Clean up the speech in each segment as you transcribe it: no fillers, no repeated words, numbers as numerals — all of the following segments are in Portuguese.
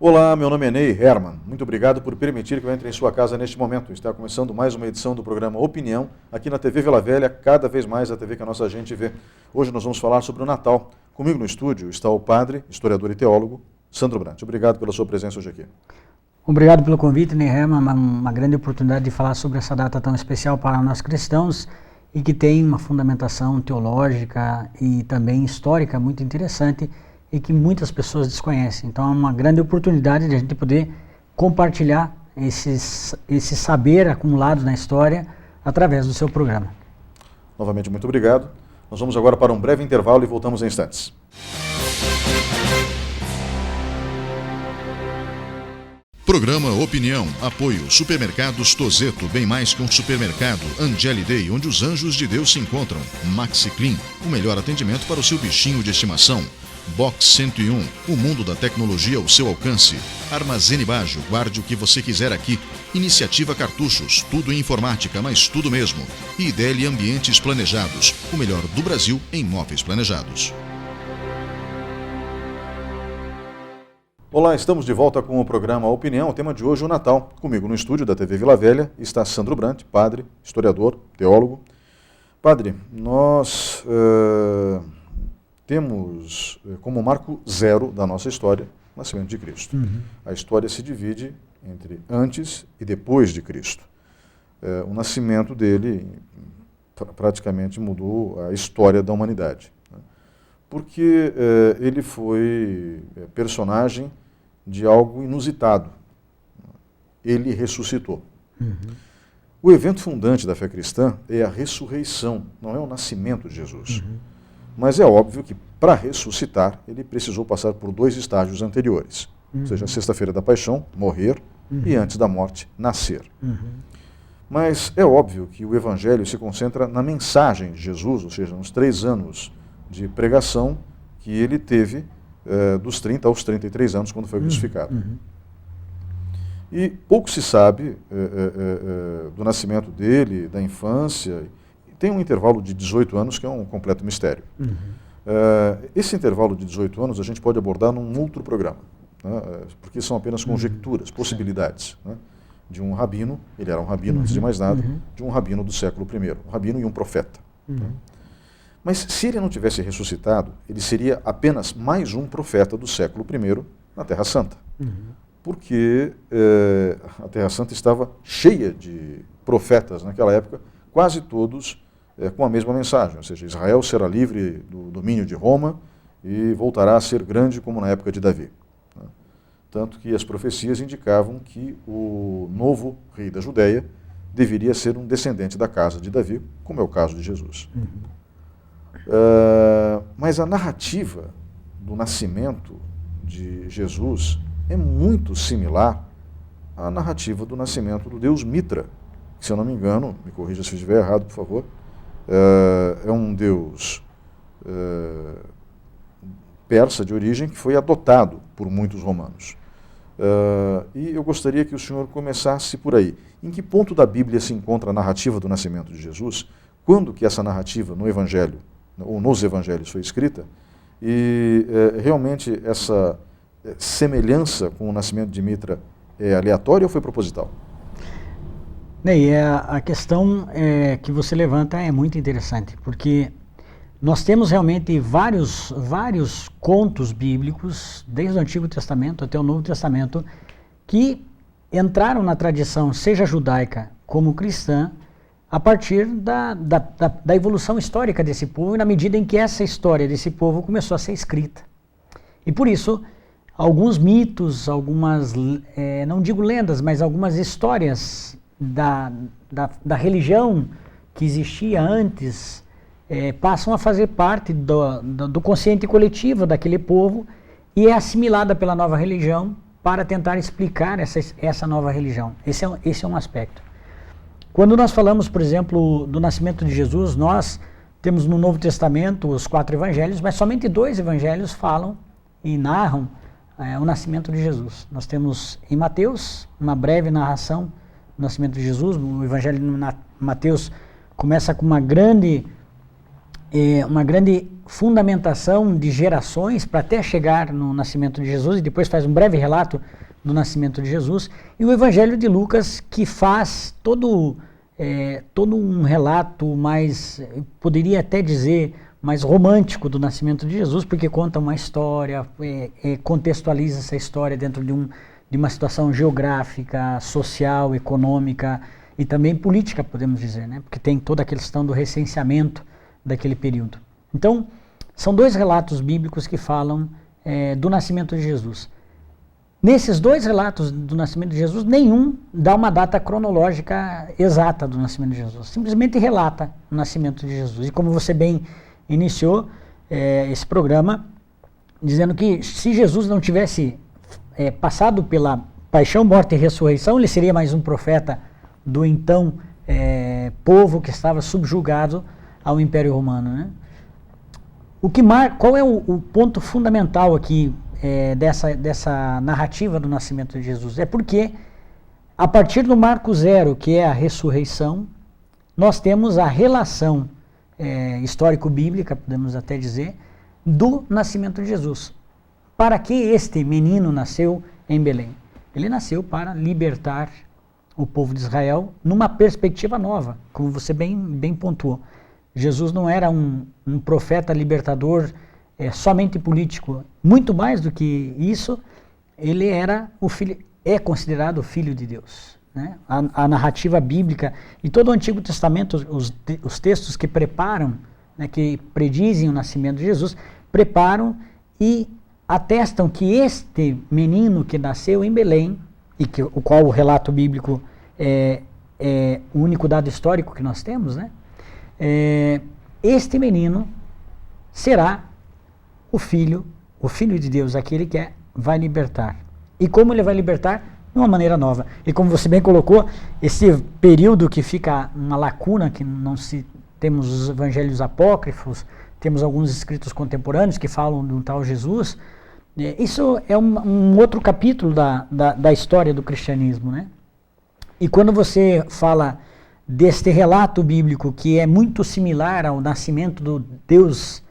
Olá, meu nome é Ney Herman. Muito obrigado por permitir que eu entre em sua casa neste momento. Está começando mais uma edição do programa Opinião, aqui na TV Vila Velha, cada vez mais a TV que a nossa gente vê. Hoje nós vamos falar sobre o Natal. Comigo no estúdio está o padre, historiador e teólogo, Sandro Brant. Obrigado pela sua presença hoje aqui. Obrigado pelo convite, Ney Herman. Uma grande oportunidade de falar sobre essa data tão especial para nós cristãos e que tem uma fundamentação teológica e também histórica muito interessante e que muitas pessoas desconhecem. Então é uma grande oportunidade de a gente poder compartilhar esse saber acumulado na história através do seu programa. Novamente, muito obrigado. Nós vamos agora para um breve intervalo e voltamos em instantes. Programa Opinião, apoio Supermercados Tozeto, bem mais que um supermercado. Angeli Day, onde os anjos de Deus se encontram. Maxi Clean, o melhor atendimento para o seu bichinho de estimação. Box 101, o mundo da tecnologia ao seu alcance. Armazene Bajo, guarde o que você quiser aqui. Iniciativa Cartuchos, tudo em informática, mas tudo mesmo. E IDL Ambientes Planejados, o melhor do Brasil em móveis planejados. Olá, estamos de volta com o programa Opinião. O tema de hoje é o Natal. Comigo no estúdio da TV Vila Velha está Sandro Brant, padre, historiador, teólogo. Padre, nós temos como marco zero da nossa história o nascimento de Cristo. A história se divide entre antes e depois de Cristo. O nascimento dele praticamente mudou a história da humanidade, né? Porque ele foi personagem de algo inusitado. Ele ressuscitou. O evento fundante da fé cristã é a ressurreição, não é o nascimento de Jesus. Mas é óbvio que, para ressuscitar, ele precisou passar por dois estágios anteriores. Ou seja, a sexta-feira da paixão, morrer, e antes da morte, nascer. Mas é óbvio que o Evangelho se concentra na mensagem de Jesus, ou seja, nos 3 anos de pregação que ele teve dos 30 aos 33 anos, quando foi crucificado. E pouco se sabe do nascimento dele, da infância. Tem um intervalo de 18 anos que é um completo mistério. Esse intervalo de 18 anos a gente pode abordar num outro programa, né? Porque são apenas conjecturas, possibilidades, né? De um rabino, ele era um rabino antes de mais nada, de um rabino do século I, um rabino e um profeta. Né? Mas se ele não tivesse ressuscitado, ele seria apenas mais um profeta do século I na Terra Santa. Porque a Terra Santa estava cheia de profetas naquela época, quase todos com a mesma mensagem, ou seja, Israel será livre do domínio de Roma e voltará a ser grande como na época de Davi. Né? Tanto que as profecias indicavam que o novo rei da Judéia deveria ser um descendente da casa de Davi, como é o caso de Jesus. Mas a narrativa do nascimento de Jesus é muito similar à narrativa do nascimento do deus Mitra, que, se eu não me engano, me corrija se eu estiver errado, por favor, é um deus persa de origem que foi adotado por muitos romanos. E eu gostaria que o senhor começasse por aí. Em que ponto da Bíblia se encontra a narrativa do nascimento de Jesus? Quando que essa narrativa no Evangelho ou nos Evangelhos foi escrita, e realmente essa semelhança com o nascimento de Mitra é aleatória ou foi proposital? Ney, a questão que você levanta é muito interessante, porque nós temos realmente vários contos bíblicos, desde o Antigo Testamento até o Novo Testamento, que entraram na tradição, seja judaica como cristã, a partir da evolução histórica desse povo e na medida em que essa história desse povo começou a ser escrita. E por isso, alguns mitos, algumas, não digo lendas, mas algumas histórias da religião que existia antes passam a fazer parte do consciente coletivo daquele povo e é assimilada pela nova religião para tentar explicar essa nova religião. Esse é um aspecto. Quando nós falamos, por exemplo, do nascimento de Jesus, nós temos no Novo Testamento os 4 evangelhos, mas somente 2 evangelhos falam e narram o nascimento de Jesus. Nós temos em Mateus uma breve narração do nascimento de Jesus. O evangelho de Mateus começa com uma grande uma grande fundamentação de gerações para até chegar no nascimento de Jesus, e depois faz um breve relato do nascimento de Jesus, e o Evangelho de Lucas, que faz todo um relato mais, poderia até dizer, mais romântico do nascimento de Jesus, porque conta uma história, contextualiza essa história dentro de uma situação geográfica, social, econômica e também política, podemos dizer, né? Porque tem toda a questão do recenseamento daquele período. Então, são 2 relatos bíblicos que falam do nascimento de Jesus. Nesses 2 relatos do nascimento de Jesus, nenhum dá uma data cronológica exata do nascimento de Jesus. Simplesmente relata o nascimento de Jesus. E como você bem iniciou esse programa, dizendo que se Jesus não tivesse passado pela paixão, morte e ressurreição, ele seria mais um profeta do então povo que estava subjugado ao Império Romano, né? Qual é o ponto fundamental aqui dessa narrativa do nascimento de Jesus? É porque a partir do marco 0, que é a ressurreição, nós temos a relação histórico-bíblica, podemos até dizer, do nascimento de Jesus. Para que este menino nasceu em Belém? Ele nasceu para libertar o povo de Israel numa perspectiva nova, como você bem pontuou. Jesus não era um profeta libertador somente político. Muito mais do que isso, ele era é considerado o Filho de Deus, né? A narrativa bíblica e todo o Antigo Testamento, os textos que preparam, né, que predizem o nascimento de Jesus, preparam e atestam que este menino que nasceu em Belém, e o qual o relato bíblico é o único dado histórico que nós temos, né? Este menino será o filho de Deus, aquele que vai libertar. E como ele vai libertar? De uma maneira nova. E como você bem colocou, esse período que fica uma lacuna, que não se temos os evangelhos apócrifos, temos alguns escritos contemporâneos que falam de um tal Jesus, isso é um outro capítulo da história do cristianismo, né? E quando você fala deste relato bíblico que é muito similar ao nascimento do deus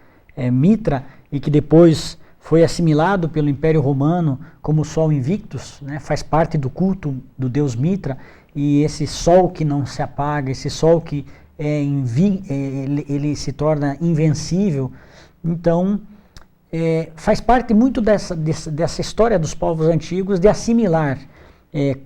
Mitra, e que depois foi assimilado pelo Império Romano como o Sol Invictus, né? Faz parte do culto do deus Mitra, e esse sol que não se apaga, esse sol que ele se torna invencível. Então, faz parte muito dessa história dos povos antigos de assimilar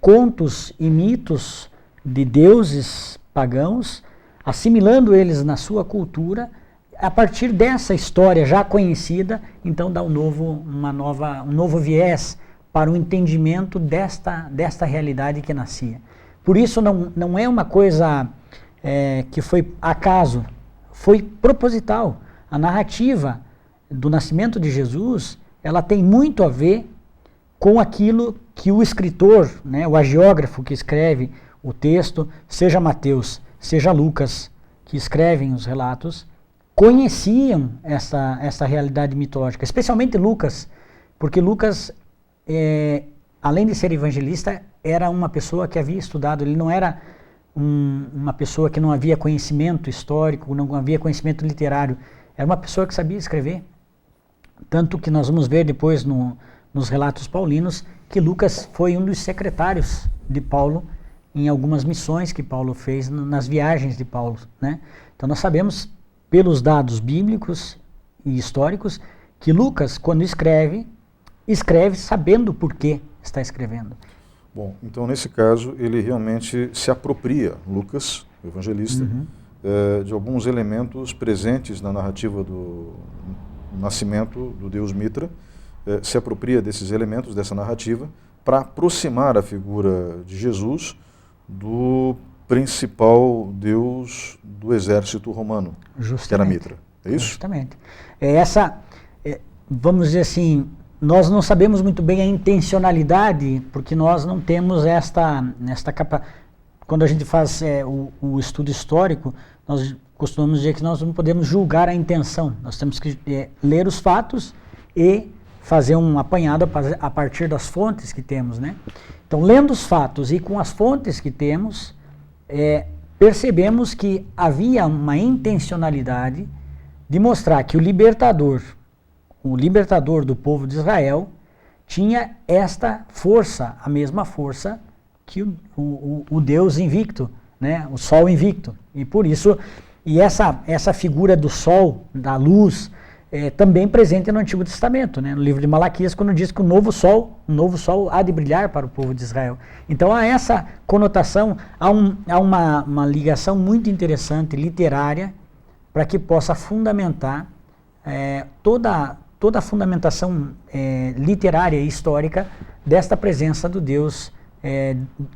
contos e mitos de deuses pagãos, assimilando eles na sua cultura. A partir dessa história já conhecida, então dá um novo viés para o entendimento desta realidade que nascia. Por isso não é uma coisa que foi acaso, foi proposital. A narrativa do nascimento de Jesus, ela tem muito a ver com aquilo que o escritor, né, o agiógrafo que escreve o texto, seja Mateus, seja Lucas, que escrevem os relatos, conheciam essa realidade mitológica, especialmente Lucas, porque Lucas, além de ser evangelista, era uma pessoa que havia estudado, ele não era uma pessoa que não havia conhecimento histórico, não havia conhecimento literário, era uma pessoa que sabia escrever. Tanto que nós vamos ver depois nos relatos paulinos que Lucas foi um dos secretários de Paulo em algumas missões que Paulo fez nas viagens de Paulo, né? Então nós sabemos, pelos dados bíblicos e históricos, que Lucas, quando escreve sabendo por que está escrevendo. Bom, então nesse caso ele realmente se apropria, Lucas, o evangelista, de alguns elementos presentes na narrativa do nascimento do deus Mitra, se apropria desses elementos, dessa narrativa, para aproximar a figura de Jesus do principal deus do exército romano, justamente, que era Mitra. É isso? Justamente. Vamos dizer assim, nós não sabemos muito bem a intencionalidade, porque nós não temos esta capa. Quando a gente faz o estudo histórico, nós costumamos dizer que nós não podemos julgar a intenção. Nós temos que ler os fatos e fazer um apanhado a partir das fontes que temos, né? Então, lendo os fatos e com as fontes que temos, percebemos que havia uma intencionalidade de mostrar que o libertador do povo de Israel, tinha esta força, a mesma força que o Deus invicto, né? O sol invicto. E por isso, essa figura do sol, da luz, é também presente no Antigo Testamento, né? No livro de Malaquias, quando diz que o novo sol há de brilhar para o povo de Israel. Então há essa conotação, há uma ligação muito interessante, literária, para que possa fundamentar toda a fundamentação literária e histórica desta presença do Deus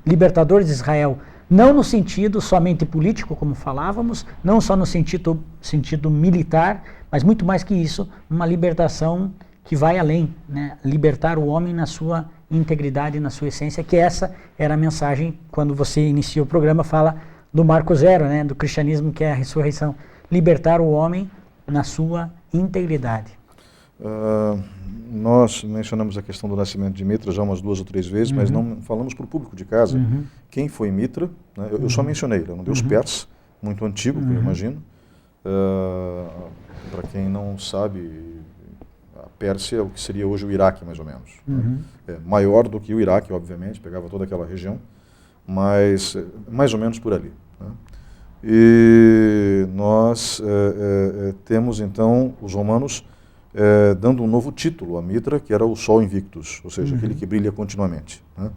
libertador de Israel, não no sentido somente político, como falávamos, não só no sentido militar, mas muito mais que isso, uma libertação que vai além, né? Libertar o homem na sua integridade, na sua essência, que essa era a mensagem, quando você inicia o programa, fala do Marco Zero, né? Do cristianismo, que é a ressurreição. Libertar o homem na sua integridade. Nós mencionamos a questão do nascimento de Mitra já umas 2 ou 3 vezes, mas não falamos para o público de casa quem foi Mitra, né? Eu só mencionei, ele é um deus persa, muito antigo, que eu imagino. Para quem não sabe, a Pérsia é o que seria hoje o Iraque, mais ou menos. Maior do que o Iraque, obviamente, pegava toda aquela região, mas mais ou menos por ali, né? E nós temos então os romanos dando um novo título a Mitra, que era o Sol Invictus, ou seja, aquele que brilha continuamente, né?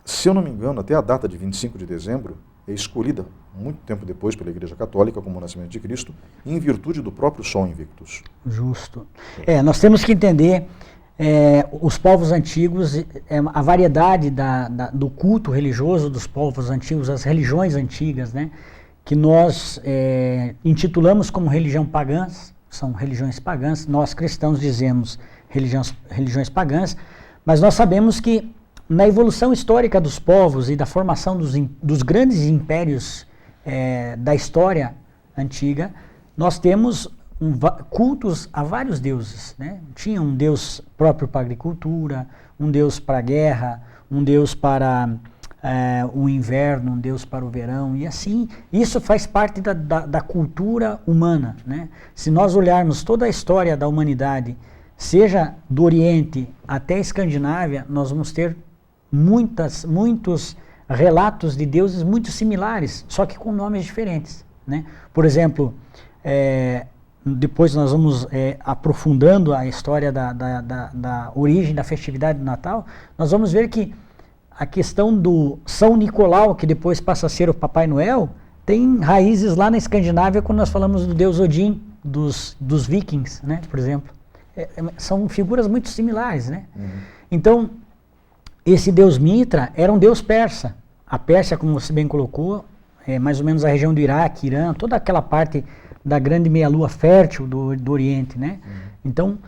Se eu não me engano, até a data de 25 de dezembro é escolhida muito tempo depois pela Igreja Católica como o nascimento de Cristo, em virtude do próprio Sol Invictus. Justo. Nós temos que entender os povos antigos, a variedade do culto religioso dos povos antigos, as religiões antigas, né, que nós intitulamos como religião pagãs, são religiões pagãs, nós cristãos dizemos religiões pagãs, mas nós sabemos que na evolução histórica dos povos e da formação dos grandes impérios da história antiga, nós temos cultos a vários deuses, né? Tinha um deus próprio para a agricultura, um deus para a guerra, um deus para o inverno, um deus para o verão, e assim, isso faz parte da cultura humana, né? Se nós olharmos toda a história da humanidade, seja do Oriente até a Escandinávia, nós vamos ter muitos relatos de deuses muito similares, só que com nomes diferentes, né? Por exemplo, depois nós vamos aprofundando a história da origem da festividade do Natal, nós vamos ver que a questão do São Nicolau, que depois passa a ser o Papai Noel, tem raízes lá na Escandinávia, quando nós falamos do deus Odin, dos vikings, né, por exemplo. São figuras muito similares, né? Então, esse deus Mitra era um deus persa. A Pérsia, como você bem colocou, é mais ou menos a região do Iraque, Irã, toda aquela parte da grande meia-lua fértil do Oriente, né? Então,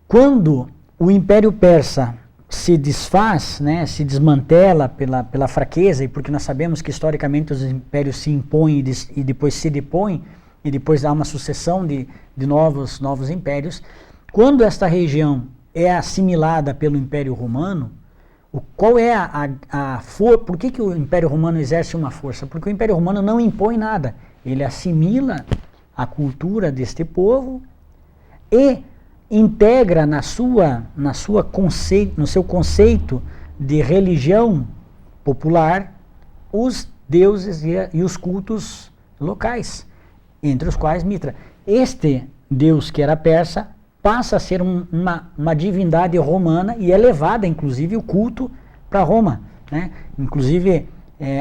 quando o Império Persa se desfaz, né, se desmantela pela fraqueza, e porque nós sabemos que historicamente os impérios se impõem e depois se depõem, e depois há uma sucessão de novos impérios, quando esta região é assimilada pelo Império Romano, qual é por que o Império Romano exerce uma força? Porque o Império Romano não impõe nada, ele assimila a cultura deste povo e integra no seu conceito de religião popular os deuses e os cultos locais, entre os quais Mitra. Este deus que era persa passa a ser uma divindade romana e é levada, inclusive, o culto para Roma, né? Inclusive,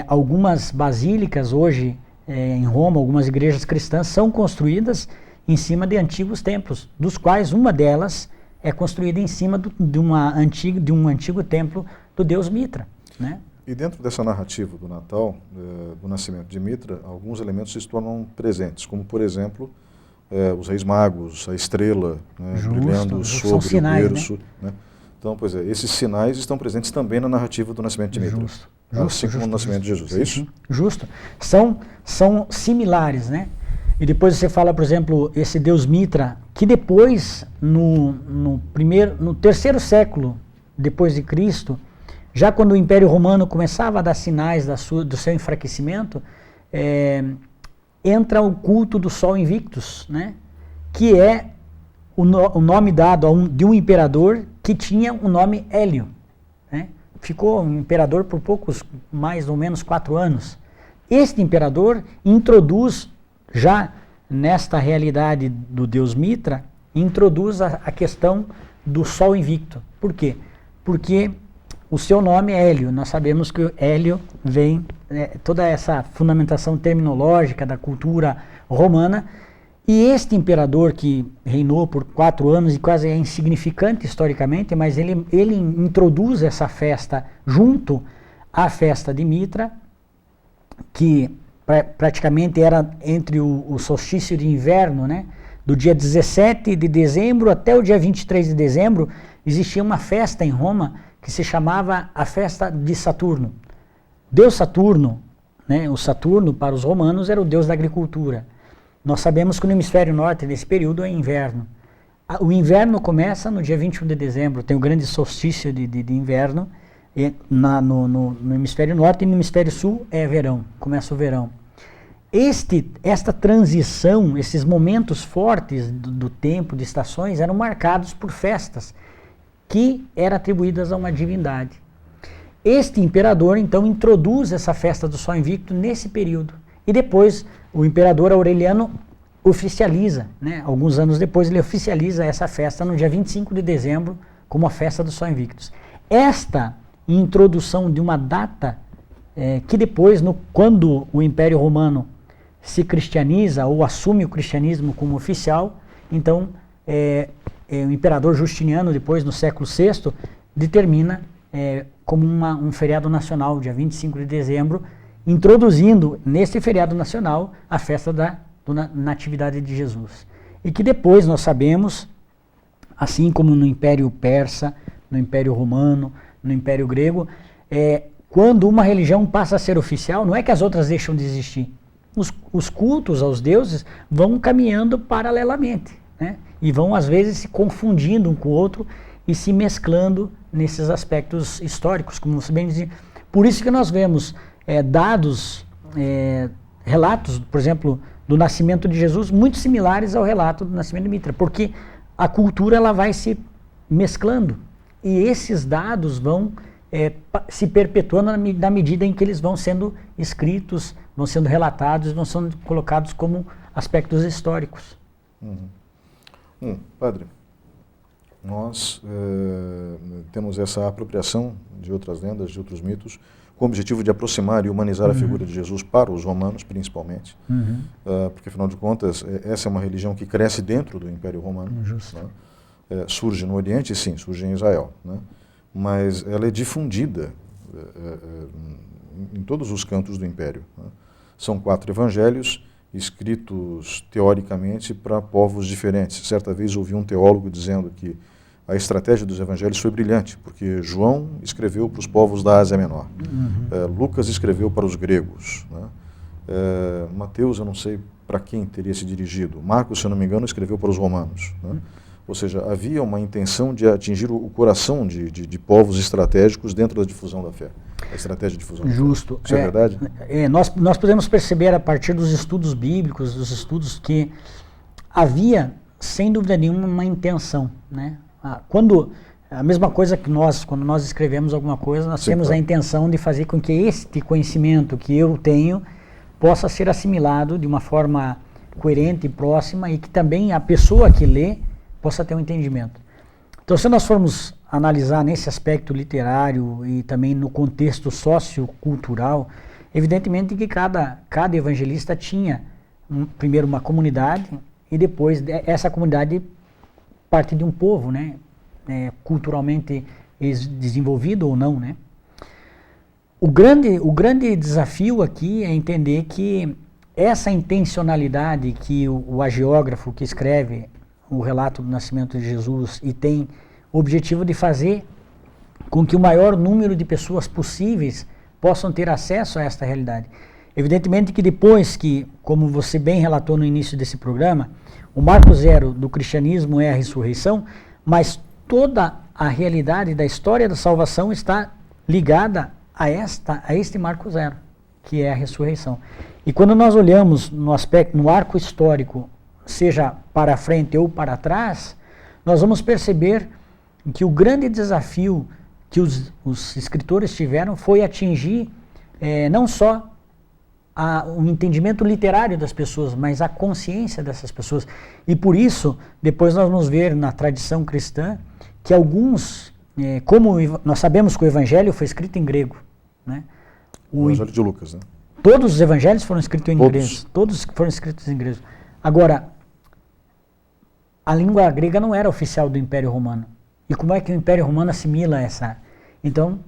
algumas basílicas hoje em Roma, algumas igrejas cristãs são construídas em cima de antigos templos, dos quais uma delas é construída em cima de um antigo templo do deus Mitra, né? E dentro dessa narrativa do Natal, do nascimento de Mitra, alguns elementos se tornam presentes, como, por exemplo, os reis magos, a estrela, né, brilhando sobre sinais, o berço, né? Então, pois esses sinais estão presentes também na narrativa do nascimento de Mitra, assim como no nascimento de Jesus, é isso? Justo. São similares, né? E depois você fala, por exemplo, esse deus Mitra, que depois, no terceiro século depois de Cristo, já quando o Império Romano começava a dar sinais do seu enfraquecimento, entra o culto do Sol Invictus, né? Que é o nome dado de um imperador que tinha o nome Hélio, né? Ficou um imperador por poucos, mais ou menos 4 anos. Este imperador introduz, já nesta realidade do deus Mitra, introduz a questão do Sol Invicto. Por quê? Porque o seu nome é Hélio. Nós sabemos que o Hélio vem, toda essa fundamentação terminológica da cultura romana, e este imperador que reinou por 4 anos e quase é insignificante historicamente, mas ele introduz essa festa junto à festa de Mitra, que praticamente era entre o solstício de inverno, né? Do dia 17 de dezembro até o dia 23 de dezembro, existia uma festa em Roma que se chamava a festa de Saturno. Deus Saturno, né? O Saturno para os romanos era o deus da agricultura. Nós sabemos que no hemisfério norte, nesse período, é inverno. O inverno começa no dia 21 de dezembro, tem o grande solstício de inverno, no hemisfério norte, e no hemisfério sul é verão, começa o verão. Esta transição, esses momentos fortes do tempo, de estações, eram marcados por festas que eram atribuídas a uma divindade. Este imperador, então, introduz essa festa do Sol Invicto nesse período. E depois, o imperador Aureliano oficializa, né? Alguns anos depois, ele oficializa essa festa no dia 25 de dezembro como a festa do Sol Invictus. Esta introdução de uma data que depois, quando o Império Romano se cristianiza ou assume o cristianismo como oficial, então o imperador Justiniano, depois no século VI, determina como um feriado nacional, dia 25 de dezembro, introduzindo nesse feriado nacional a festa da Natividade de Jesus. E que depois nós sabemos, assim como no Império Persa, no Império Romano, no Império Grego, quando uma religião passa a ser oficial, não é que as outras deixam de existir. Os cultos aos deuses vão caminhando paralelamente, né? E vão às vezes se confundindo um com o outro e se mesclando nesses aspectos históricos, como você bem dizia. Por isso que nós vemos relatos, por exemplo, do nascimento de Jesus, muito similares ao relato do nascimento de Mitra, porque a cultura ela vai se mesclando e esses dados vão se perpetuando na medida em que eles vão sendo escritos, vão sendo relatados, vão sendo colocados como aspectos históricos. Padre, nós temos essa apropriação de outras lendas, de outros mitos, com o objetivo de aproximar e humanizar a figura de Jesus para os romanos, principalmente, porque, afinal de contas, essa é uma religião que cresce dentro do Império Romano, né? Surge no Oriente, sim, surge em Israel, né? Mas ela é difundida em todos os cantos do Império, né? São 4 evangelhos escritos teoricamente para povos diferentes. Certa vez ouvi um teólogo dizendo que a estratégia dos evangelhos foi brilhante, porque João escreveu para os povos da Ásia Menor, Lucas escreveu para os gregos, né? Mateus, eu não sei para quem teria se dirigido, Marcos, se eu não me engano, escreveu para os romanos, né? Ou seja, havia uma intenção de atingir o coração de povos estratégicos dentro da difusão da fé, a estratégia de difusão da fé. Isso é verdade? Nós podemos perceber a partir dos estudos bíblicos, dos estudos que havia, sem dúvida nenhuma, uma intenção, né? A mesma coisa que quando nós escrevemos alguma coisa, nós temos a intenção de fazer com que este conhecimento que eu tenho possa ser assimilado de uma forma coerente e próxima e que também a pessoa que lê possa ter um entendimento. Então, se nós formos analisar nesse aspecto literário e também no contexto sociocultural, evidentemente que cada evangelista tinha primeiro uma comunidade e depois essa comunidade parte de um povo, né? Culturalmente desenvolvido ou não, né? O grande desafio aqui é entender que essa intencionalidade que o hagiógrafo que escreve o relato do nascimento de Jesus e tem o objetivo de fazer com que o maior número de pessoas possíveis possam ter acesso a esta realidade. Evidentemente que depois que, como você bem relatou no início desse programa, o marco zero do cristianismo é a ressurreição, mas toda a realidade da história da salvação está ligada a este marco zero. que é a ressurreição. E quando nós olhamos no aspecto, no arco histórico, seja para frente ou para trás, nós vamos perceber que o grande desafio que os escritores tiveram foi atingir não só o entendimento literário das pessoas, mas a consciência dessas pessoas. E por isso, depois nós vamos ver na tradição cristã que alguns, como nós sabemos que o Evangelho foi escrito em grego, né? O Evangelho de Lucas, né? Todos os evangelhos foram escritos em grego. Todos foram escritos em grego. Agora, a língua grega não era oficial do Império Romano. E como é que o Império Romano assimila essa? Então,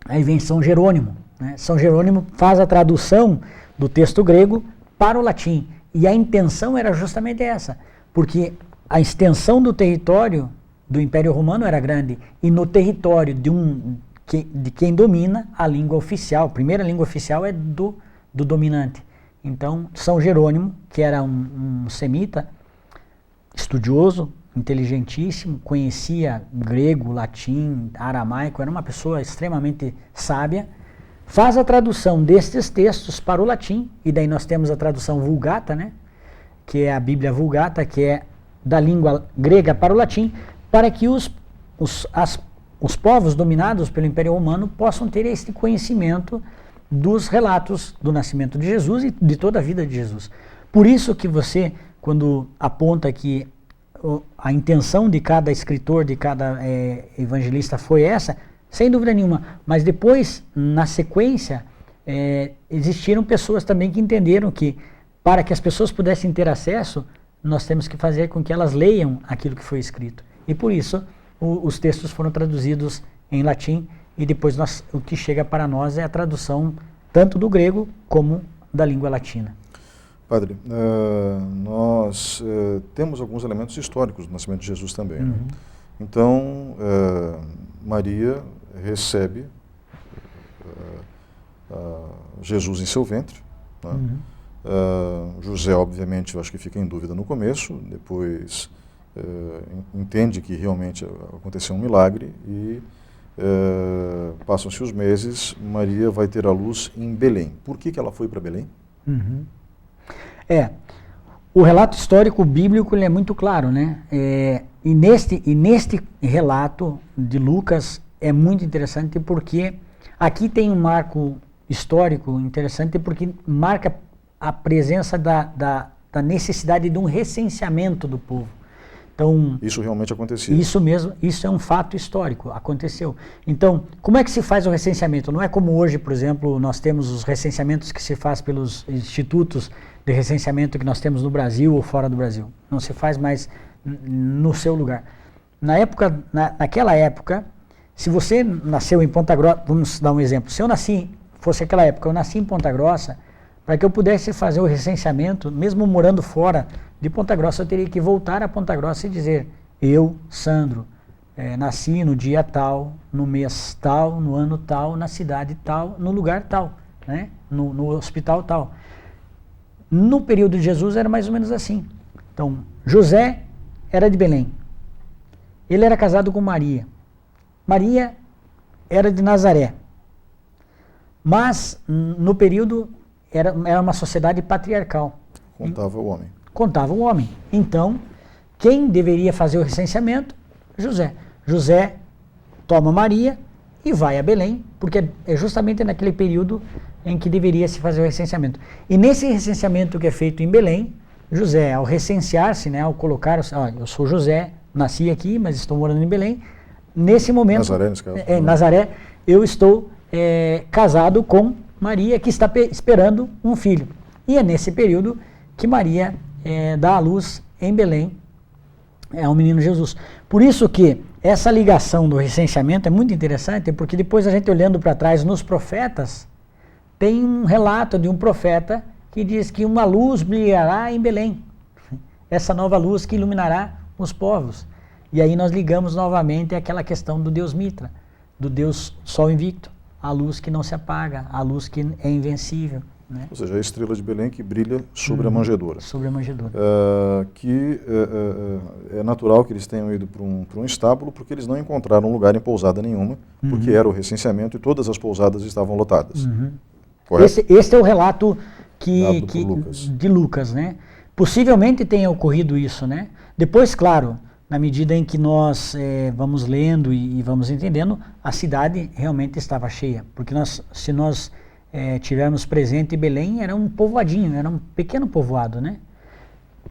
aí vem São Jerônimo, né? São Jerônimo faz a tradução do texto grego para o latim. E a intenção era justamente essa, porque a extensão do território do Império Romano era grande, e no território de quem domina a língua oficial, a primeira língua oficial é do dominante. Então, São Jerônimo, que era um semita, estudioso, inteligentíssimo, conhecia grego, latim, aramaico, era uma pessoa extremamente sábia, faz a tradução destes textos para o latim, e daí nós temos a tradução Vulgata, né, que é a Bíblia Vulgata, que é da língua grega para o latim, para que os povos dominados pelo Império Romano possam ter este conhecimento dos relatos do nascimento de Jesus e de toda a vida de Jesus. Por isso que você, quando aponta que a intenção de cada escritor, de cada evangelista foi essa, sem dúvida nenhuma, mas depois, na sequência, existiram pessoas também que entenderam que, para que as pessoas pudessem ter acesso, nós temos que fazer com que elas leiam aquilo que foi escrito. E por isso, os textos foram traduzidos em latim, e depois o que chega para nós é a tradução tanto do grego como da língua latina. Padre, nós temos alguns elementos históricos do nascimento de Jesus também. Né? Então, Maria recebe Jesus em seu ventre. Né? José, obviamente, eu acho que fica em dúvida no começo, depois entende que realmente aconteceu um milagre e passam-se os meses, Maria vai ter a luz em Belém. Por que ela foi para Belém? O relato histórico bíblico ele é muito claro, né? E neste relato de Lucas é muito interessante porque aqui tem um marco histórico interessante porque marca a presença da necessidade de um recenseamento do povo. Então, isso realmente aconteceu. Isso mesmo, isso é um fato histórico, aconteceu. Então, como é que se faz o recenseamento? Não é como hoje, por exemplo, nós temos os recenseamentos que se faz pelos institutos de recenseamento que nós temos no Brasil ou fora do Brasil. Não se faz mais no seu lugar. Naquela época, se você nasceu em Ponta Grossa, vamos dar um exemplo, se eu fosse aquela época, eu nasci em Ponta Grossa, para que eu pudesse fazer o recenseamento, mesmo morando fora de Ponta Grossa, eu teria que voltar a Ponta Grossa e dizer, eu, Sandro, nasci no dia tal, no mês tal, no ano tal, na cidade tal, no lugar tal, né? no hospital tal. No período de Jesus era mais ou menos assim. Então, José era de Belém. Ele era casado com Maria. Maria era de Nazaré. Mas, no período, era uma sociedade patriarcal. Contava o homem. Contava o homem. Então, quem deveria fazer o recenseamento? José. José toma Maria e vai a Belém, porque é justamente naquele período em que deveria se fazer o recenseamento. E nesse recenseamento que é feito em Belém, José, ao recensear-se, né, ao colocar, eu sou José, nasci aqui, mas estou morando em Belém, nesse momento... Nazaré, nesse caso. Nazaré, eu estou casado com Maria, que está esperando um filho. E é nesse período que Maria dá à luz em Belém ao menino Jesus. Por isso que essa ligação do recenseamento é muito interessante, porque depois a gente olhando para trás nos profetas, tem um relato de um profeta que diz que uma luz brilhará em Belém. Essa nova luz que iluminará os povos. E aí nós ligamos novamente àquela questão do Deus Mitra, do Deus Sol Invicto, a luz que não se apaga, a luz que é invencível. Né? Ou seja, a estrela de Belém que brilha sobre a manjedoura. Sobre a manjedoura. É natural que eles tenham ido para um estábulo porque eles não encontraram lugar em pousada nenhuma, porque era o recenseamento e todas as pousadas estavam lotadas. Esse é o relato Lucas. de Lucas, né? Possivelmente tenha ocorrido isso, né? Depois, claro, na medida em que nós vamos lendo e vamos entendendo, a cidade realmente estava cheia. Porque se nós tivermos presente, Belém era um povoadinho, era um pequeno povoado, né?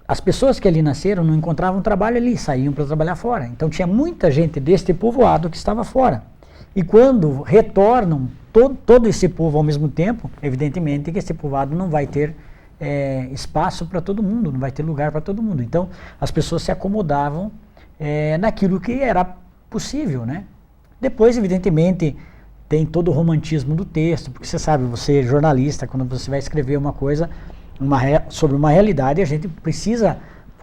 As pessoas que ali nasceram não encontravam trabalho ali, saíam para trabalhar fora. Então tinha muita gente deste povoado que estava fora. E quando retornam todo esse povo ao mesmo tempo, evidentemente que esse povoado não vai ter espaço para todo mundo, não vai ter lugar para todo mundo. Então as pessoas se acomodavam naquilo que era possível, né? Depois, evidentemente, tem todo o romantismo do texto, porque você sabe, você é jornalista, quando você vai escrever uma coisa sobre uma realidade, a gente precisa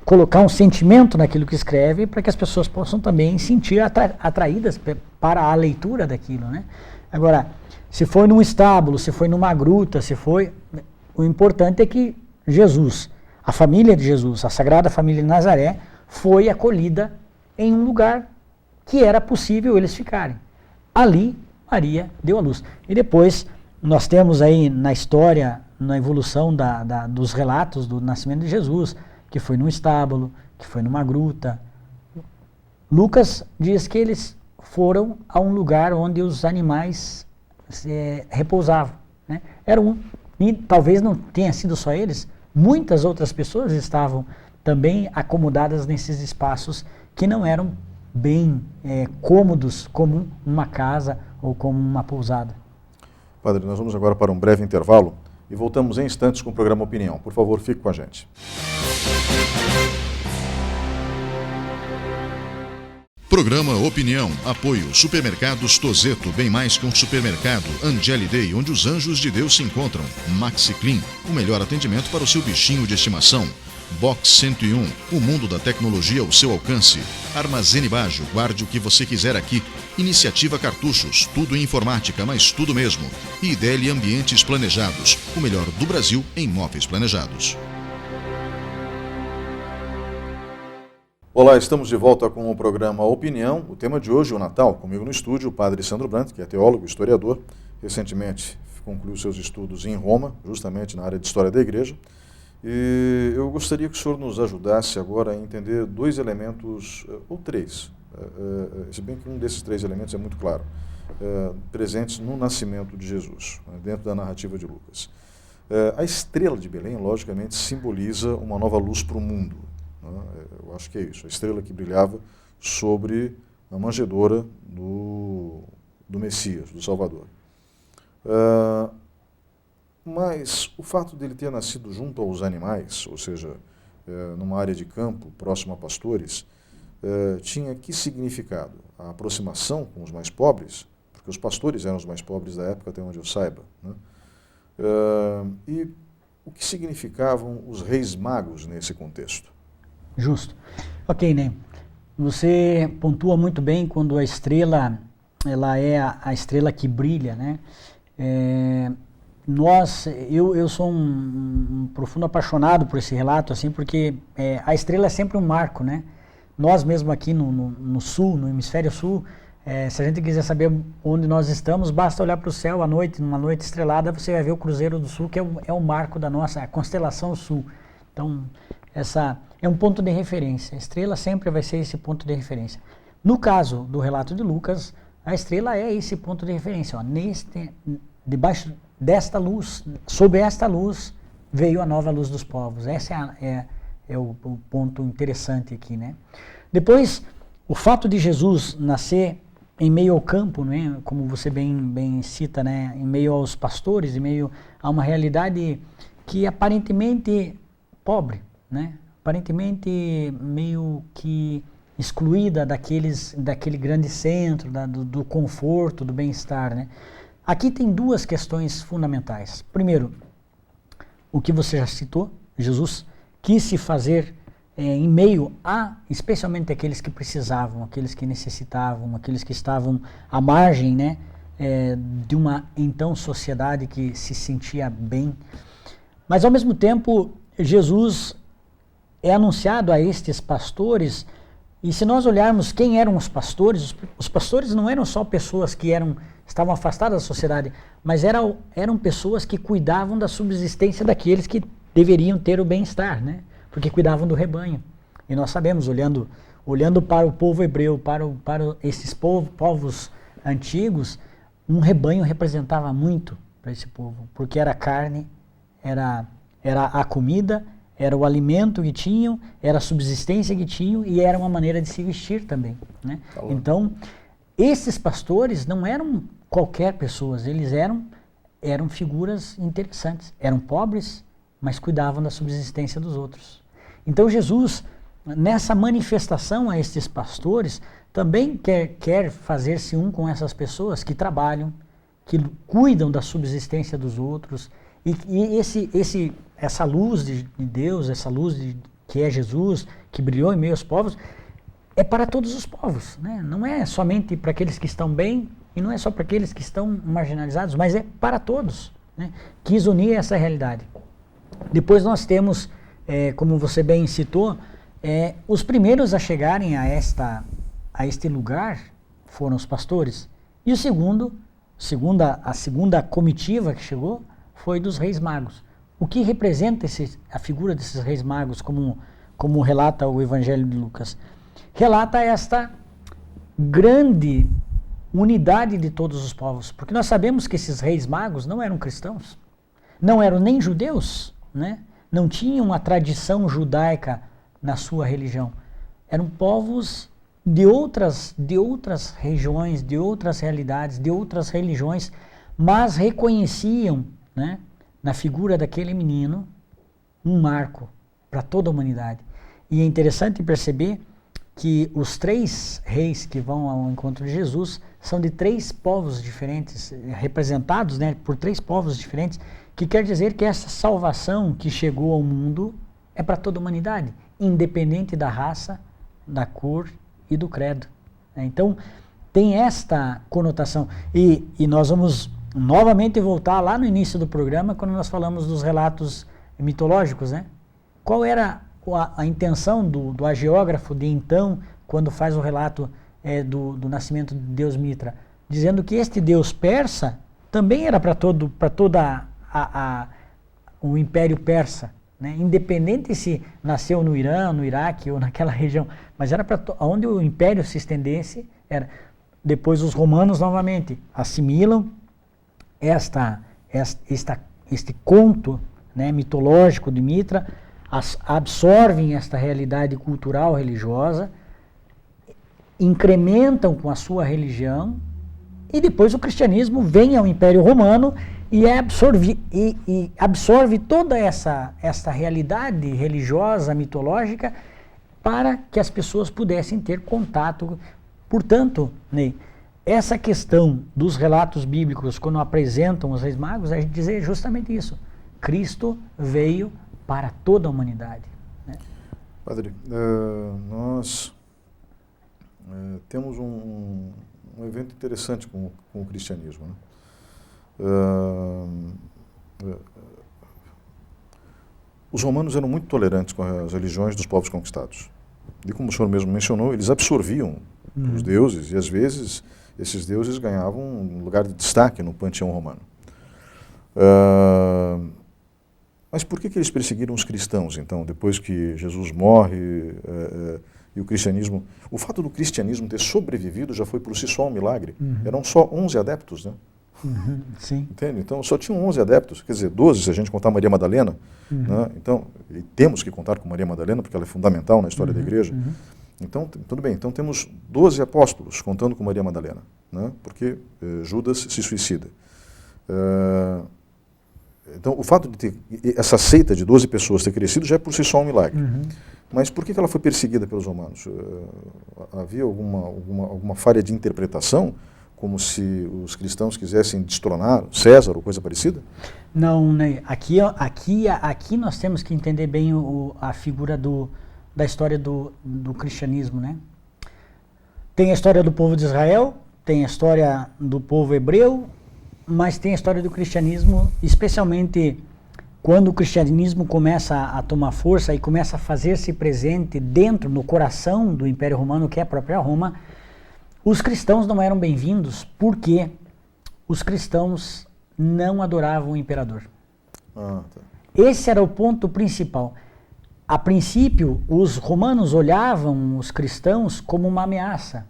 colocar um sentimento naquilo que escreve para que as pessoas possam também sentir atraídas para a leitura daquilo, né? Agora, se foi num estábulo, se foi numa gruta, o importante é que Jesus, a família de Jesus, a Sagrada Família de Nazaré, foi acolhida em um lugar que era possível eles ficarem. Ali, Maria deu à luz. E depois, nós temos aí na história, na evolução dos relatos do nascimento de Jesus, que foi num estábulo, que foi numa gruta. Lucas diz que eles foram a um lugar onde os animais repousavam, né? E talvez não tenha sido só eles, muitas outras pessoas estavam também acomodadas nesses espaços que não eram bem cômodos como uma casa ou como uma pousada. Padre, nós vamos agora para um breve intervalo e voltamos em instantes com o programa Opinião. Por favor, fique com a gente. Programa Opinião. Apoio Supermercados Tozeto, bem mais que um supermercado. Angeli Day, onde os anjos de Deus se encontram. Maxi Clean, o melhor atendimento para o seu bichinho de estimação. Box 101, o mundo da tecnologia ao seu alcance. Armazene Bajo, guarde o que você quiser aqui. Iniciativa Cartuchos, tudo em informática, mas tudo mesmo. E IDL Ambientes Planejados, o melhor do Brasil em móveis planejados. Olá, estamos de volta com o programa Opinião. O tema de hoje, o Natal. Comigo no estúdio, o padre Sandro Brandt, que é teólogo, historiador. Recentemente concluiu seus estudos em Roma, justamente na área de História da Igreja. E eu gostaria que o senhor nos ajudasse agora a entender dois elementos, ou três, se bem que um desses três elementos é muito claro, presentes no nascimento de Jesus, dentro da narrativa de Lucas. A estrela de Belém, logicamente, simboliza uma nova luz para o mundo. Eu acho que é isso, a estrela que brilhava sobre a manjedoura do Messias, do Salvador. Mas o fato dele ter nascido junto aos animais, ou seja, numa área de campo, próximo a pastores, tinha que significado? A aproximação com os mais pobres, porque os pastores eram os mais pobres da época, até onde eu saiba, né? E o que significavam os reis magos nesse contexto? Justo. Ok, né? Você pontua muito bem quando a estrela, ela é a estrela que brilha, né? Eu sou um profundo apaixonado por esse relato, assim, porque a estrela é sempre um marco, né? Nós mesmo aqui no sul, no hemisfério sul, se a gente quiser saber onde nós estamos, basta olhar para o céu à noite, numa noite estrelada, você vai ver o Cruzeiro do Sul, que é o marco da nossa a constelação sul. Então, essa é um ponto de referência. A estrela sempre vai ser esse ponto de referência. No caso do relato de Lucas, a estrela é esse ponto de referência. Ó, debaixo desta luz, sob esta luz, veio a nova luz dos povos. Esse é o ponto interessante aqui, né? Depois, o fato de Jesus nascer em meio ao campo, né, como você bem cita, né, em meio aos pastores, em meio a uma realidade que aparentemente pobre, né, aparentemente meio que excluída daquele grande centro, do conforto, do bem-estar, né? Aqui tem duas questões fundamentais. Primeiro, o que você já citou, Jesus quis se fazer em meio a, especialmente aqueles que precisavam, aqueles que necessitavam, aqueles que estavam à margem, né, de uma então sociedade que se sentia bem. Mas ao mesmo tempo, Jesus é anunciado a estes pastores E se nós olharmos quem eram os pastores não eram só pessoas que estavam afastadas da sociedade, mas eram pessoas que cuidavam da subsistência daqueles que deveriam ter o bem-estar, né? Porque cuidavam do rebanho. E nós sabemos, olhando para o povo hebreu, para esses povos antigos, um rebanho representava muito para esse povo, porque era a carne, era a comida, era o alimento que tinham, era a subsistência que tinham e era uma maneira de se vestir também, né? Então, esses pastores não eram qualquer pessoas, eles eram figuras interessantes, eram pobres, mas cuidavam da subsistência dos outros. Então Jesus, nessa manifestação a esses pastores, também quer fazer-se um com essas pessoas que trabalham, que cuidam da subsistência dos outros, e essa luz de Deus, essa luz que é Jesus, que brilhou em meio aos povos, é para todos os povos, né? Não é somente para aqueles que estão bem, e não é só para aqueles que estão marginalizados, mas é para todos, né? Quis unir essa realidade. Depois nós temos, como você bem citou, os primeiros a chegarem a este lugar foram os pastores. E a segunda comitiva que chegou foi dos reis magos. O que representa a figura desses reis magos, como relata o Evangelho de Lucas? Relata esta grande unidade de todos os povos, porque nós sabemos que esses reis magos não eram cristãos, não eram nem judeus, né? Não tinham a tradição judaica na sua religião. Eram povos de outras regiões, de outras realidades, de outras religiões, mas reconheciam, né, na figura daquele menino um marco para toda a humanidade. E é interessante perceber que os 3 reis que vão ao encontro de Jesus são de 3 povos diferentes, representados, né, por 3 povos diferentes, que quer dizer que essa salvação que chegou ao mundo é para toda a humanidade, independente da raça, da cor e do credo. Então, tem esta conotação. E nós vamos novamente voltar lá no início do programa, quando nós falamos dos relatos mitológicos, né? Qual era a intenção do hagiógrafo de então, quando faz o relato do nascimento de Deus Mitra? Dizendo que este Deus persa também era para toda o Império Persa, né? Independente se nasceu no Irã, no Iraque ou naquela região, mas era para onde o Império se era. Depois os romanos novamente assimilam este conto, né, mitológico de Mitra, absorvem esta realidade cultural religiosa, incrementam com a sua religião, e depois o cristianismo vem ao Império Romano e absorve toda essa realidade religiosa, mitológica, para que as pessoas pudessem ter contato. Portanto, Ney, essa questão dos relatos bíblicos, quando apresentam os reis magos, é dizer justamente isso. Cristo veio para toda a humanidade, né? Padre, nós temos um evento interessante com o cristianismo, né? Os romanos eram muito tolerantes com as religiões dos povos conquistados. E como o senhor mesmo mencionou, eles absorviam os deuses, e às vezes esses deuses ganhavam um lugar de destaque no panteão romano. Mas por que eles perseguiram os cristãos, então, depois que Jesus morre e o cristianismo... O fato do cristianismo ter sobrevivido já foi por si só um milagre. Eram só 11 adeptos, né? Sim. Entende? Então, só tinham 11 adeptos, quer dizer, 12 se a gente contar Maria Madalena, né? Então, e temos que contar com Maria Madalena, porque ela é fundamental na história da igreja. Então, tudo bem, então temos 12 apóstolos, contando com Maria Madalena, né? Porque Judas se suicida. Então, o fato de ter essa seita de 12 pessoas ter crescido já é por si só um milagre. Mas por que ela foi perseguida pelos romanos? Havia alguma falha de interpretação? Como se os cristãos quisessem destronar César ou coisa parecida? Não, né? Aqui nós temos que entender bem a figura da história do cristianismo, né? Tem a história do povo de Israel, tem a história do povo hebreu, mas tem a história do cristianismo, especialmente quando o cristianismo começa a tomar força e começa a fazer-se presente dentro, no coração do Império Romano, que é a própria Roma, os cristãos não eram bem-vindos porque os cristãos não adoravam o imperador. Tá. Esse era o ponto principal. A princípio, os romanos olhavam os cristãos como uma ameaça.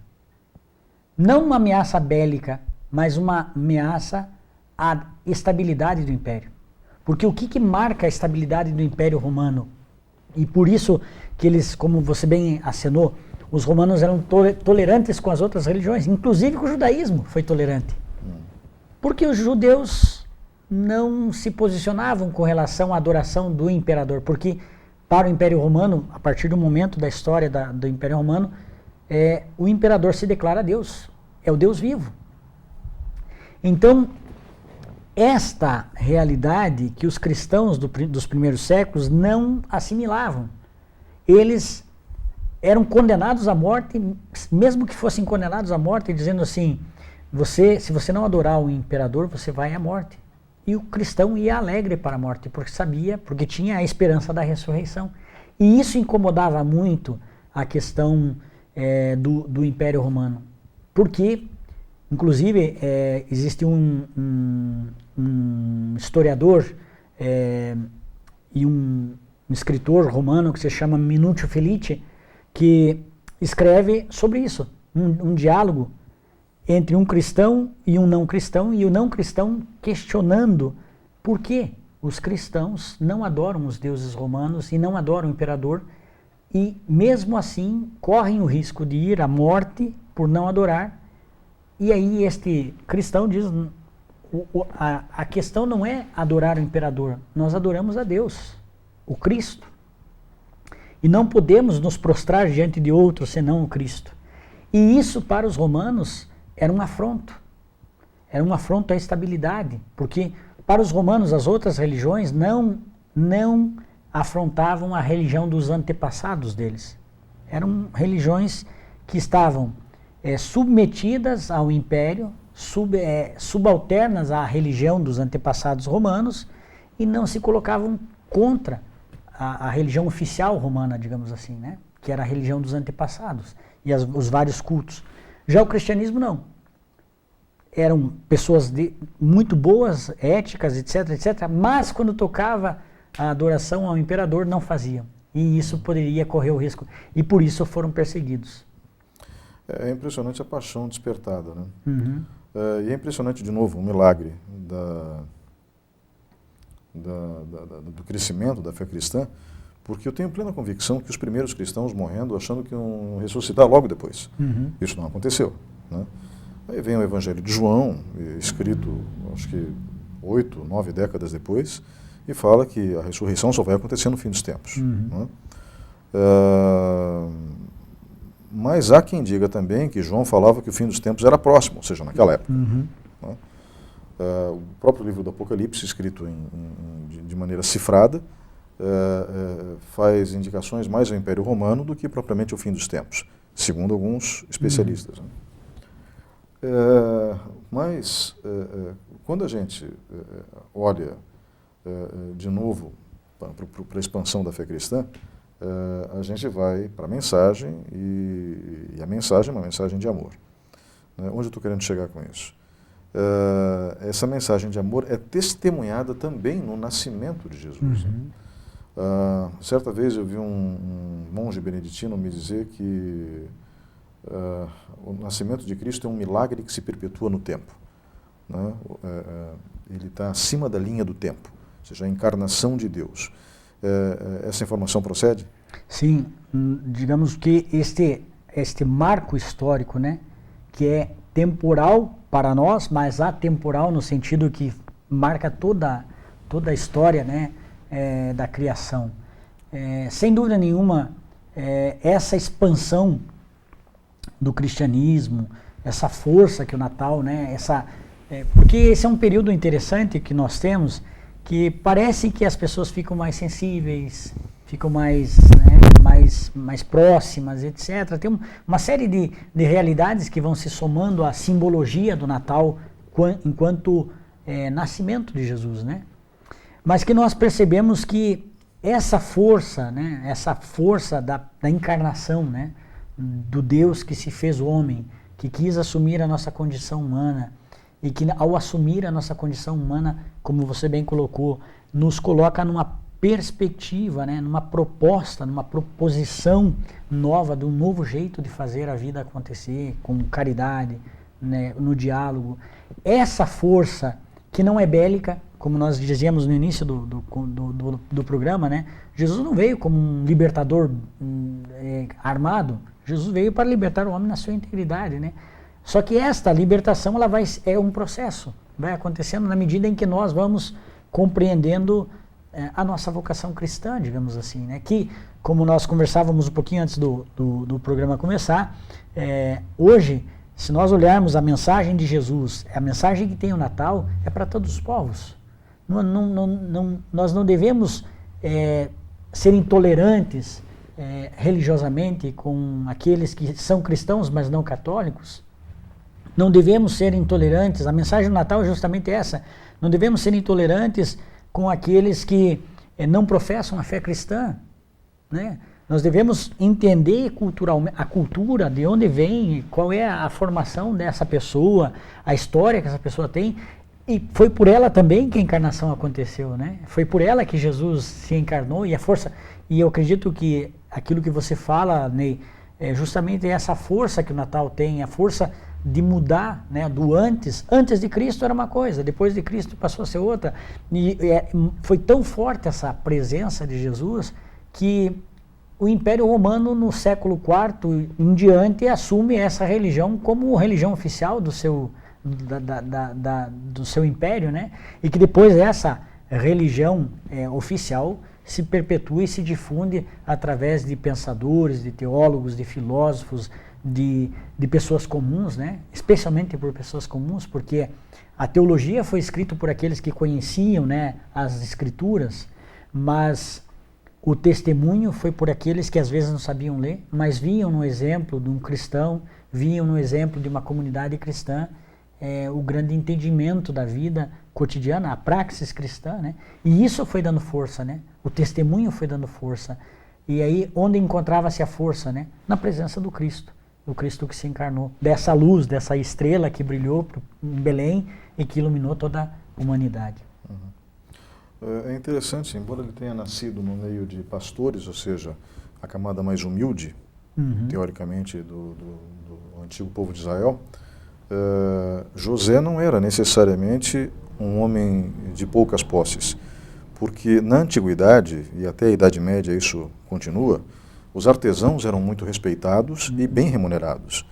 Não uma ameaça bélica, mas uma ameaça à estabilidade do império. Porque o que marca a estabilidade do Império Romano? E por isso que eles, como você bem acenou, os romanos eram tolerantes com as outras religiões, inclusive com o judaísmo foi tolerante. Porque os judeus não se posicionavam com relação à adoração do imperador, porque para o Império Romano, a partir do momento da história do Império Romano, o imperador se declara Deus, é o Deus vivo. Então, esta realidade que os cristãos dos primeiros séculos não assimilavam. Eles eram condenados à morte, mesmo que fossem condenados à morte, dizendo assim, se você não adorar o imperador, você vai à morte. E o cristão ia alegre para a morte, porque tinha a esperança da ressurreição. E isso incomodava muito a questão do Império Romano. Porque, inclusive, existe um historiador e um escritor romano que se chama Minutio Felice, que escreve sobre isso, um diálogo entre um cristão e um não cristão, e o não cristão questionando por que os cristãos não adoram os deuses romanos e não adoram o imperador, e mesmo assim correm o risco de ir à morte por não adorar. E aí este cristão diz, a questão não é adorar o imperador, nós adoramos a Deus, o Cristo. E não podemos nos prostrar diante de outro senão o Cristo. E isso para os romanos era um afronto à estabilidade, porque para os romanos as outras religiões não afrontavam a religião dos antepassados deles. Eram religiões que estavam submetidas ao império, subalternas à religião dos antepassados romanos, e não se colocavam contra a religião oficial romana, digamos assim, né? Que era a religião dos antepassados e os vários cultos. Já o cristianismo não. Eram pessoas muito boas, éticas, etc, etc, mas quando tocava a adoração ao imperador, não faziam. E isso poderia correr o risco. E por isso foram perseguidos. É impressionante a paixão despertada, né? Uhum. E é impressionante, de novo, o milagre do crescimento da fé cristã, porque eu tenho plena convicção que os primeiros cristãos morrendo achando que iam ressuscitar logo depois. Uhum. Isso não aconteceu, né? Aí vem o Evangelho de João, escrito, acho que 8, 9 décadas depois, e fala que a ressurreição só vai acontecer no fim dos tempos. Uhum. Né? Mas há quem diga também que João falava que o fim dos tempos era próximo, ou seja, naquela época. Uhum. Né? O próprio livro do Apocalipse, escrito de maneira cifrada, faz indicações mais ao Império Romano do que propriamente ao fim dos tempos, segundo alguns especialistas. Né? Mas, quando a gente olha de novo para a expansão da fé cristã, a gente vai para a mensagem, e a mensagem é uma mensagem de amor. Né? Onde eu estou querendo chegar com isso? Essa mensagem de amor é testemunhada também no nascimento de Jesus. Uhum. Certa vez eu vi um monge beneditino me dizer que o nascimento de Cristo é um milagre que se perpetua no tempo. Né? Ele está acima da linha do tempo, ou seja, a encarnação de Deus. Essa informação procede? Sim, digamos que este marco histórico, né, que é temporal para nós, mas atemporal no sentido que marca toda a história, né, da criação. Sem dúvida nenhuma, essa expansão do cristianismo, essa força que o Natal, né, porque esse é um período interessante que nós temos, que parece que as pessoas ficam mais sensíveis, ficam mais próximas, etc. Tem uma série de realidades que vão se somando à simbologia do Natal enquanto nascimento de Jesus, né? mas que nós percebemos que essa força, né, essa força da encarnação, né, do Deus que se fez homem, que quis assumir a nossa condição humana, e que ao assumir a nossa condição humana, como você bem colocou, nos coloca numa perspectiva, né, numa proposta, numa proposição nova, de um novo jeito de fazer a vida acontecer, com caridade, né, no diálogo. Essa força que não é bélica, como nós dizíamos no início do programa, né, Jesus não veio como um libertador armado, Jesus veio para libertar o homem na sua integridade, né? Só que esta libertação é um processo, vai acontecendo na medida em que nós vamos compreendendo a nossa vocação cristã, digamos assim, né? Que, como nós conversávamos um pouquinho antes do programa começar, hoje, se nós olharmos a mensagem de Jesus, a mensagem que tem o Natal é para todos os povos. Nós não devemos ser intolerantes religiosamente com aqueles que são cristãos, mas não católicos. Não devemos ser intolerantes, a mensagem do Natal é justamente essa, não devemos ser intolerantes com aqueles que não professam a fé cristã, né? Nós devemos entender culturalmente a cultura, de onde vem, qual é a formação dessa pessoa, a história que essa pessoa tem, e foi por ela também que a encarnação aconteceu, né? Foi por ela que Jesus se encarnou, e a força, e eu acredito que aquilo que você fala, Ney, é justamente essa força que o Natal tem, a força de mudar, né, do antes de Cristo era uma coisa, depois de Cristo passou a ser outra, e foi tão forte essa presença de Jesus que o Império Romano no século IV em diante assume essa religião como religião oficial do seu império, né, e que depois essa religião oficial se perpetua e se difunde através de pensadores, de teólogos, de filósofos, de pessoas comuns, né? Especialmente por pessoas comuns, porque a teologia foi escrita por aqueles que conheciam, né, as escrituras, mas o testemunho foi por aqueles que às vezes não sabiam ler, mas viam no exemplo de um cristão, viam no exemplo de uma comunidade cristã, o grande entendimento da vida cotidiana, a praxis cristã, né? E isso foi dando força, né? O testemunho foi dando força. E aí, onde encontrava-se a força, né? Na presença do Cristo. O Cristo que se encarnou, dessa luz, dessa estrela que brilhou em Belém e que iluminou toda a humanidade. É interessante, embora ele tenha nascido no meio de pastores, ou seja, a camada mais humilde, teoricamente, do antigo povo de Israel, José não era necessariamente um homem de poucas posses, porque na antiguidade, e até a Idade Média isso continua, os artesãos eram muito respeitados e bem remunerados.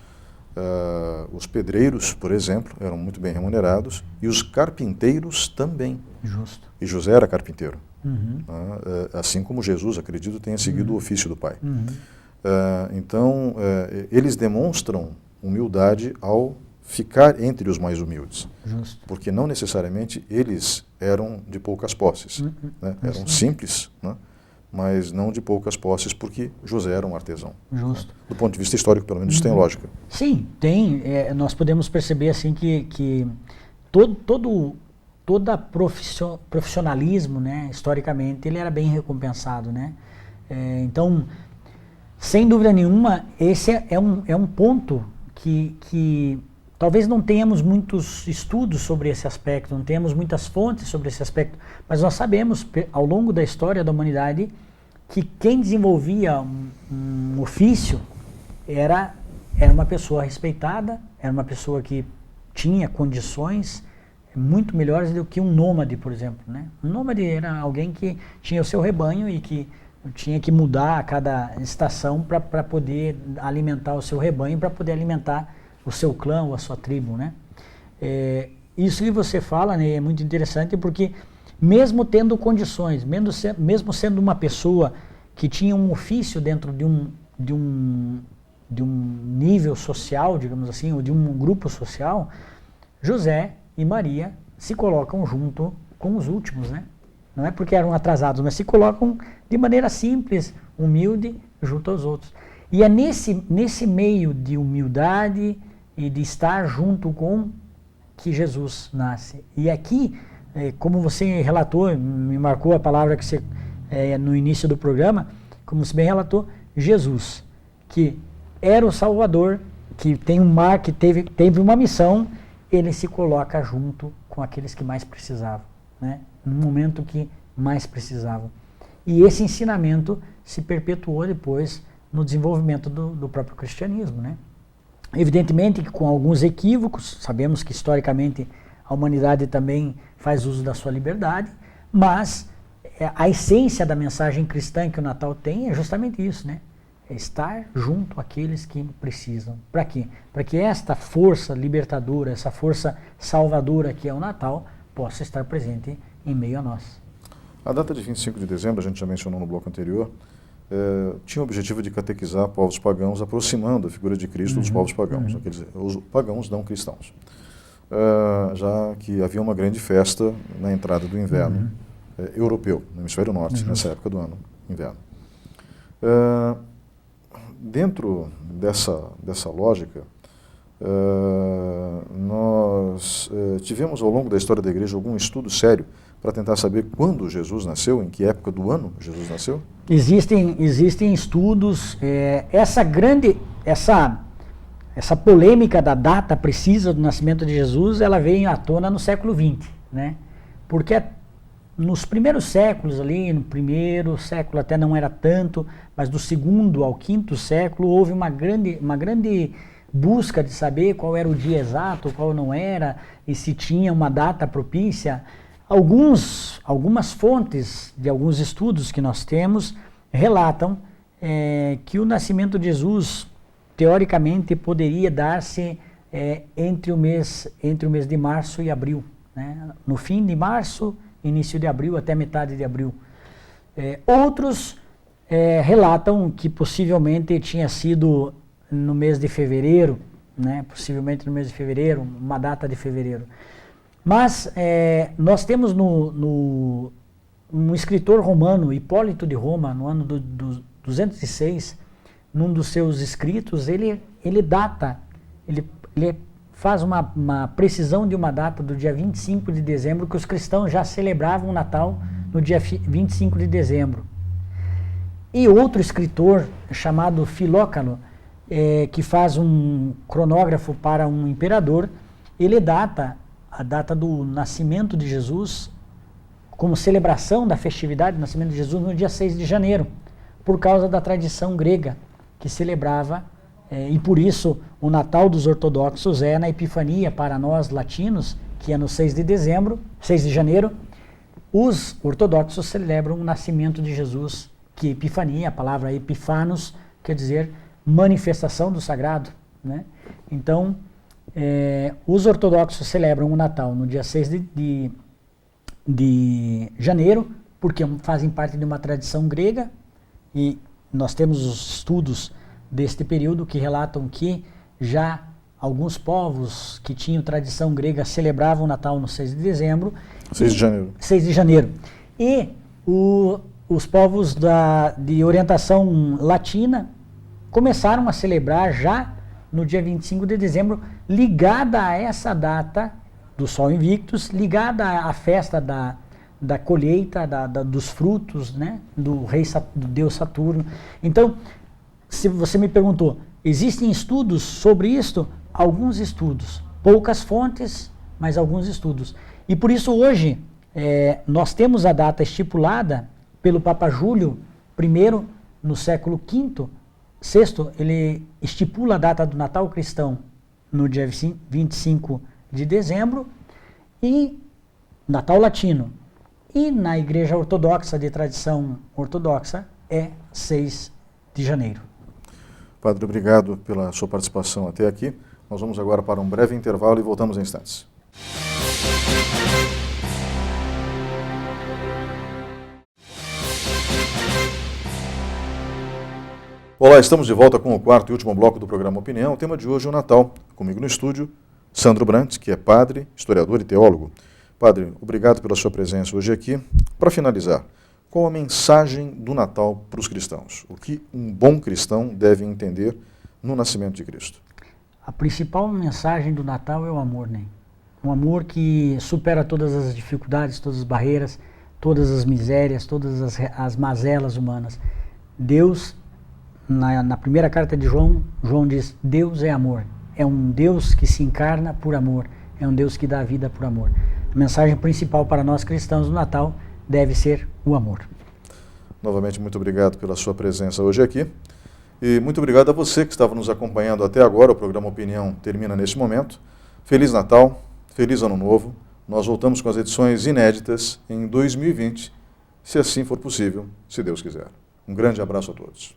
Os pedreiros, por exemplo, eram muito bem remunerados, e os carpinteiros também. Justo. E José era carpinteiro. Assim como Jesus, acredito, tenha seguido o ofício do pai. Então, eles demonstram humildade ao ficar entre os mais humildes. Justo. Porque não necessariamente eles eram de poucas posses. Né? Eram simples, né? Mas não de poucas posses, porque José era um artesão. Justo. Do ponto de vista histórico, pelo menos, isso tem lógica. Sim, tem. Nós podemos perceber assim que todo profissionalismo, né, historicamente, ele era bem recompensado, né? Então, sem dúvida nenhuma, esse é um ponto que talvez não tenhamos muitos estudos sobre esse aspecto, não tenhamos muitas fontes sobre esse aspecto, mas nós sabemos, ao longo da história da humanidade, que quem desenvolvia um ofício era uma pessoa respeitada, era uma pessoa que tinha condições muito melhores do que um nômade, por exemplo, né? Um nômade era alguém que tinha o seu rebanho e que tinha que mudar a cada estação para poder alimentar o seu rebanho, para poder alimentar o seu clã ou a sua tribo, né? Isso que você fala, né, é muito interessante, porque mesmo tendo condições, mesmo sendo uma pessoa que tinha um ofício dentro de um nível social, digamos assim, ou de um grupo social, José e Maria se colocam junto com os últimos, né? Não é porque eram atrasados, mas se colocam de maneira simples, humilde, junto aos outros. E é nesse meio de humildade e de estar junto com que Jesus nasce. E aqui como você relatou, me marcou a palavra que você, no início do programa, como você bem relatou, Jesus, que era o Salvador, que tem um mar, que teve uma missão, ele se coloca junto com aqueles que mais precisavam, né? No momento que mais precisavam. E esse ensinamento se perpetuou depois no desenvolvimento do próprio cristianismo, né? Evidentemente que com alguns equívocos, sabemos que historicamente a humanidade também faz uso da sua liberdade, mas a essência da mensagem cristã que o Natal tem é justamente isso, né? É estar junto àqueles que precisam. Para quê? Para que esta força libertadora, essa força salvadora que é o Natal, possa estar presente em meio a nós. A data de 25 de dezembro, a gente já mencionou no bloco anterior, tinha o objetivo de catequizar povos pagãos, aproximando a figura de Cristo dos povos pagãos, os pagãos não cristãos. Já que havia uma grande festa na entrada do inverno europeu, no hemisfério norte, nessa época do ano, inverno. Dentro dessa lógica, nós tivemos ao longo da história da igreja algum estudo sério para tentar saber quando Jesus nasceu, em que época do ano Jesus nasceu? Existem estudos. Essa polêmica da data precisa do nascimento de Jesus, ela veio à tona no século XX, né? Porque nos primeiros séculos ali, no primeiro século até não era tanto, mas do segundo ao quinto século houve uma grande busca de saber qual era o dia exato, qual não era, e se tinha uma data propícia. Algumas fontes de alguns estudos que nós temos relatam que o nascimento de Jesus, teoricamente, poderia dar-se entre o mês de março e abril, né? No fim de março, início de abril, até metade de abril. Outros relatam que possivelmente tinha sido no mês de fevereiro, né? Possivelmente no mês de fevereiro, uma data de fevereiro. Mas nós temos um escritor romano, Hipólito de Roma, no ano do 206, num dos seus escritos, ele faz uma precisão de uma data do dia 25 de dezembro, que os cristãos já celebravam o Natal no dia 25 de dezembro. E outro escritor, chamado Filócano, que faz um cronógrafo para um imperador, ele data a data do nascimento de Jesus como celebração da festividade do nascimento de Jesus no dia 6 de janeiro, por causa da tradição grega que celebrava, e por isso o Natal dos ortodoxos é na Epifania para nós latinos, que é no 6 de janeiro. Os ortodoxos celebram o nascimento de Jesus, que Epifania, a palavra Epifanos, quer dizer manifestação do sagrado, né? Então, os ortodoxos celebram o Natal no dia 6 de janeiro, porque fazem parte de uma tradição grega, e nós temos os estudos deste período que relatam que já alguns povos que tinham tradição grega celebravam o Natal no 6 de dezembro. 6 de janeiro. 6 de janeiro. E os povos de orientação latina começaram a celebrar já no dia 25 de dezembro, ligada a essa data do Sol Invictus, ligada à festa da colheita, dos frutos, né, do deus Saturno. Então, se você me perguntou, existem estudos sobre isto? Alguns estudos, poucas fontes, mas alguns estudos. E por isso hoje nós temos a data estipulada pelo Papa Júlio I, no século VI, ele estipula a data do Natal cristão no dia 25 de dezembro, e Natal latino. E na Igreja Ortodoxa, de tradição ortodoxa, é 6 de janeiro. Padre, obrigado pela sua participação até aqui. Nós vamos agora para um breve intervalo e voltamos em instantes. Olá, estamos de volta com o quarto e último bloco do programa Opinião. O tema de hoje é o Natal. Comigo no estúdio, Sandro Brandt, que é padre, historiador e teólogo. Padre, obrigado pela sua presença hoje aqui. Para finalizar, qual a mensagem do Natal para os cristãos? O que um bom cristão deve entender no nascimento de Cristo? A principal mensagem do Natal é o amor, né? um amor que supera todas as dificuldades, todas as barreiras, todas as misérias, todas as mazelas humanas. Deus, na primeira carta de João, João diz, Deus é amor. É um Deus que se encarna por amor. É um Deus que dá a vida por amor. A mensagem principal para nós cristãos no Natal deve ser o amor. Novamente, muito obrigado pela sua presença hoje aqui. E muito obrigado a você que estava nos acompanhando até agora. O programa Opinião termina nesse momento. Feliz Natal, feliz Ano Novo. Nós voltamos com as edições inéditas em 2020, se assim for possível, se Deus quiser. Um grande abraço a todos.